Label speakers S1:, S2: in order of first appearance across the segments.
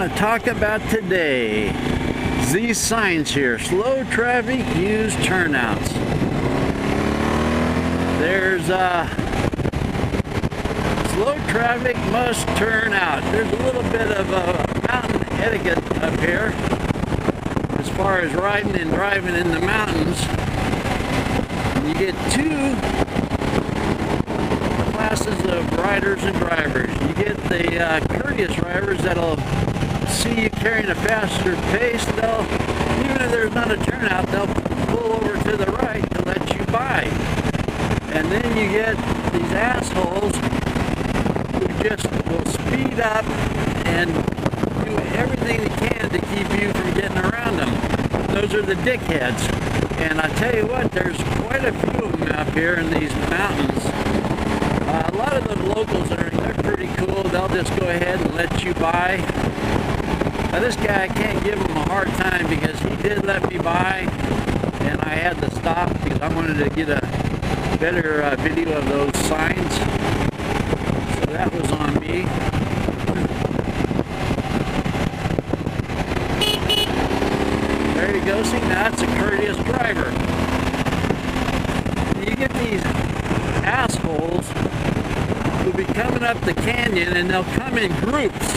S1: want to talk about today. These signs here, slow traffic, use turnouts. There's slow traffic must turn out. There's a little bit of mountain etiquette up here as far as riding and driving in the mountains. You get two classes of riders and drivers. You get the courteous drivers that'll see you carrying a faster pace. They'll, even if there's not a turnout, they'll pull over to the right to let you by. And then you get these assholes who just will speed up and do everything they can to keep you from getting around them. Those are the dickheads. And I tell you what, there's quite a few of them up here in these mountains. A lot of the locals, they're pretty cool. They'll just go ahead and let you by. Now this guy, I can't give him a hard time because he did let me by, and I had to stop because I wanted to get a better video of those signs. So that was on me. There you go. See, now that's a courteous driver. You get these assholes who'll be coming up the canyon, and they'll come in groups,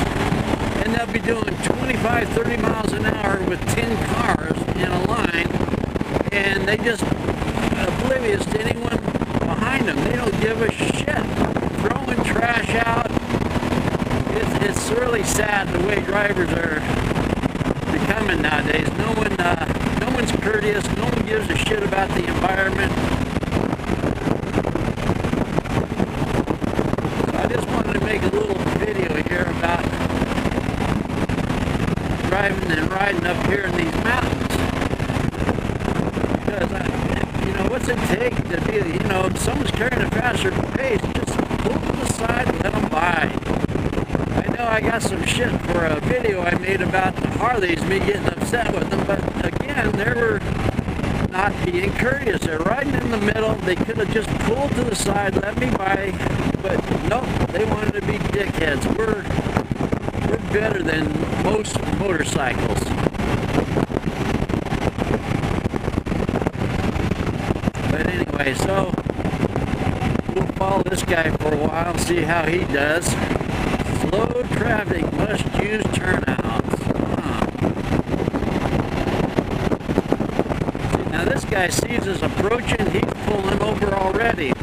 S1: and they'll be doing 25, 30 miles an hour with 10 cars in a line, and they just oblivious to anyone behind them. They don't give a shit. Throwing trash out. It's really sad the way drivers are becoming nowadays. No one's courteous. No one gives a shit about the environment. So I just wanted to make a little video here about driving and riding up here in these mountains. Because what's it take to be, if someone's carrying a faster pace, just pull to the side and let them by. I know I got some shit for a video I made about the Harleys, me getting upset with them, but again, they were not being courteous. They're riding in the middle. They could have just pulled to the side, let me by, but nope, they wanted to be dickheads. We're better than most motorcycles. But anyway, so we'll follow this guy for a while and see how he does. Slow traffic must use turnouts. See, now this guy sees us approaching, he's pulling over already.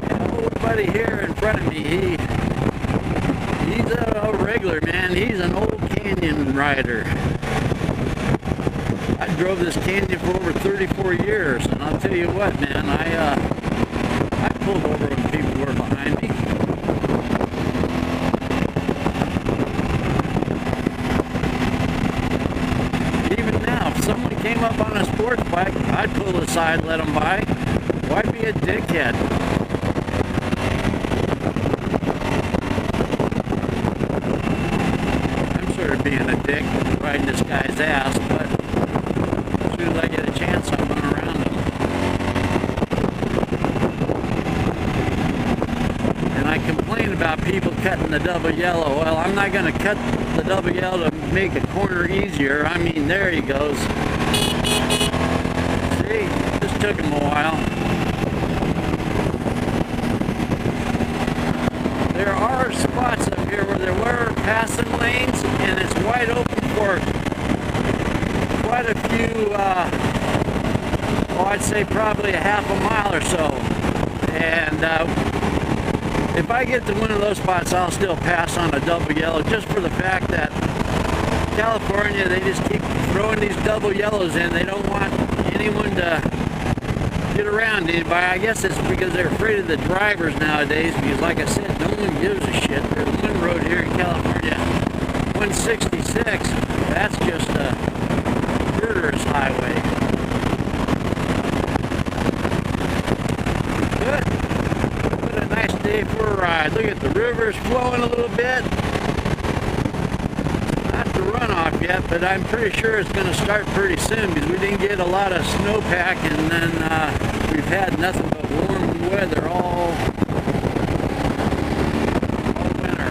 S1: And old buddy here in front of me, he's a regular, man. He's an old canyon rider. I drove this canyon for over 34 years, and I'll tell you what, man, I pulled over when people were behind me. Even now, if someone came up on a sports bike, I'd pull aside and let them by. Why be a dickhead? Being a dick, riding this guy's ass, but as soon as I get a chance, I'm going around him. And I complain about people cutting the double yellow. Well, I'm not going to cut the double yellow to make a corner easier. I mean, there he goes. See, this took him a while. There are spots up here where there were passing lanes, and it's wide open for quite a few, I'd say probably a half a mile or so. And if I get to one of those spots, I'll still pass on a double yellow, just for the fact that California, they just keep throwing these double yellows in. They don't want anyone to get around anybody. I guess it's because they're afraid of the drivers nowadays, because like I said, no one gives a shit. There's one road here in California, 166, that's just a murderous highway. Good. What a nice day for a ride. Look at the rivers flowing a little bit. Not the runoff yet, but I'm pretty sure it's going to start pretty soon, because we didn't get a lot of snowpack, and then we've had nothing but warm weather all winter.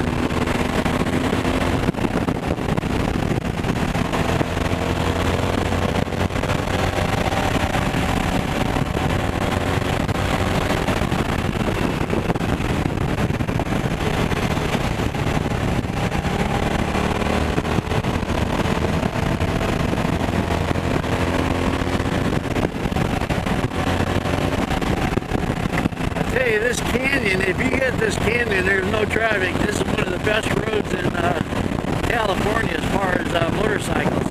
S1: this canyon, there's no traffic. This is one of the best roads in California as far as motorcycles.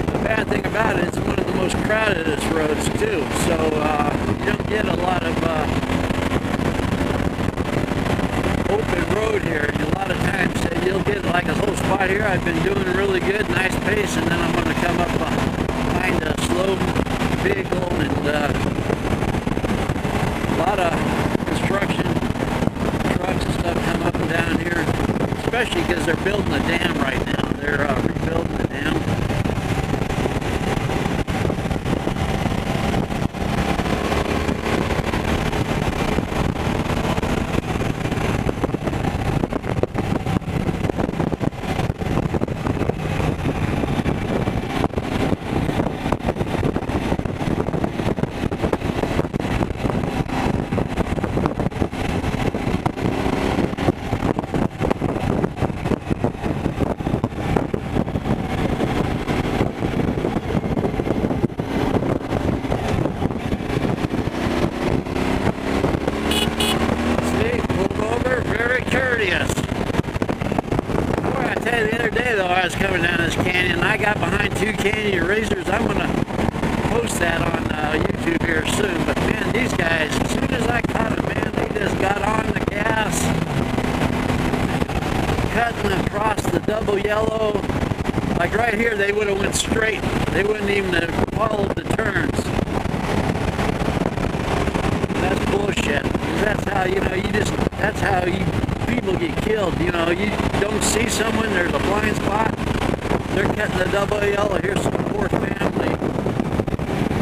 S1: The bad thing about it, it's one of the most crowdedest roads too. So you don't get a lot of open road here. And a lot of times you'll get like a whole spot here. I've been doing really good, nice pace, and then I'm going to come up behind a slow vehicle and a lot of construction trucks and stuff come up and down here, especially because they're building a dam right now. They're rebuilding the dam. Courteous. Boy, I tell you, the other day though, I was coming down this canyon. I got behind two canyon racers. I'm gonna post that on YouTube here soon. But man, these guys, as soon as I caught them, man, they just got on the gas, cutting across the double yellow. Like right here, they would have went straight. They wouldn't even have followed the turns. That's bullshit. That's how, you know, that's how people get killed. You know, you don't see someone, there's a blind spot, they're cutting the double yellow. Here's some poor family.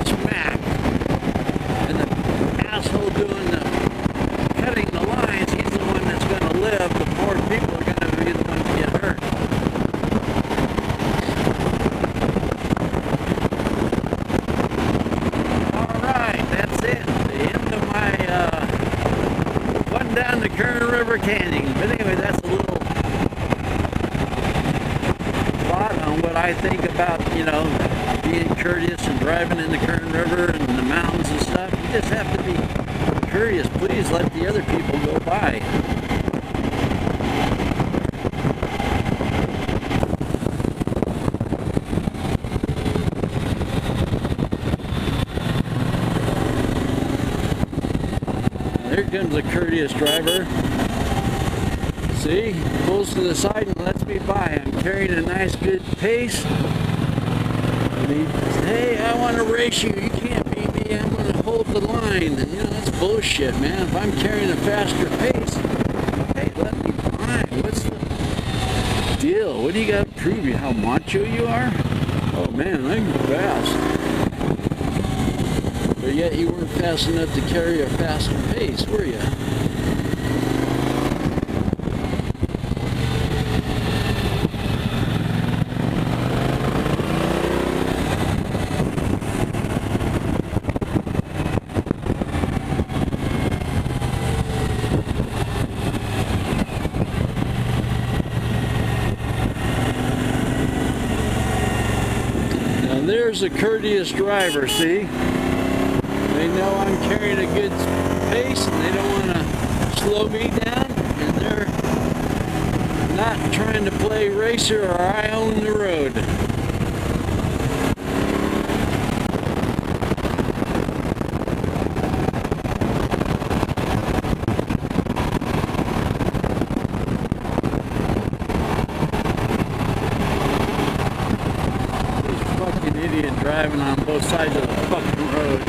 S1: Smack. And the asshole doing the cutting the lines, he's the one that's going to live. The poor people are going to be the ones to get hurt. Alright, that's it. The end of my down the Kern River Canyon. But anyway, that's a little thought on what I think about, you know, being courteous and driving in the Kern River and the mountains and stuff. You just have to be courteous. Please let the other people go by. Here comes a courteous driver. See, pulls to the side and lets me by. I'm carrying a nice good pace. And he says, hey, I want to race you. You can't beat me. I'm going to hold the line. And you know, that's bullshit, man. If I'm carrying a faster pace, hey, let me by. What's the deal? What do you got to prove? You how macho you are? Oh man, I can go fast. But yet you weren't fast enough to carry a faster pace, were you? Now there's a courteous driver, see? They know I'm carrying a good pace and they don't want to slow me down, and they're not trying to play racer or I own the road. This fucking idiot driving on both sides of the fucking road.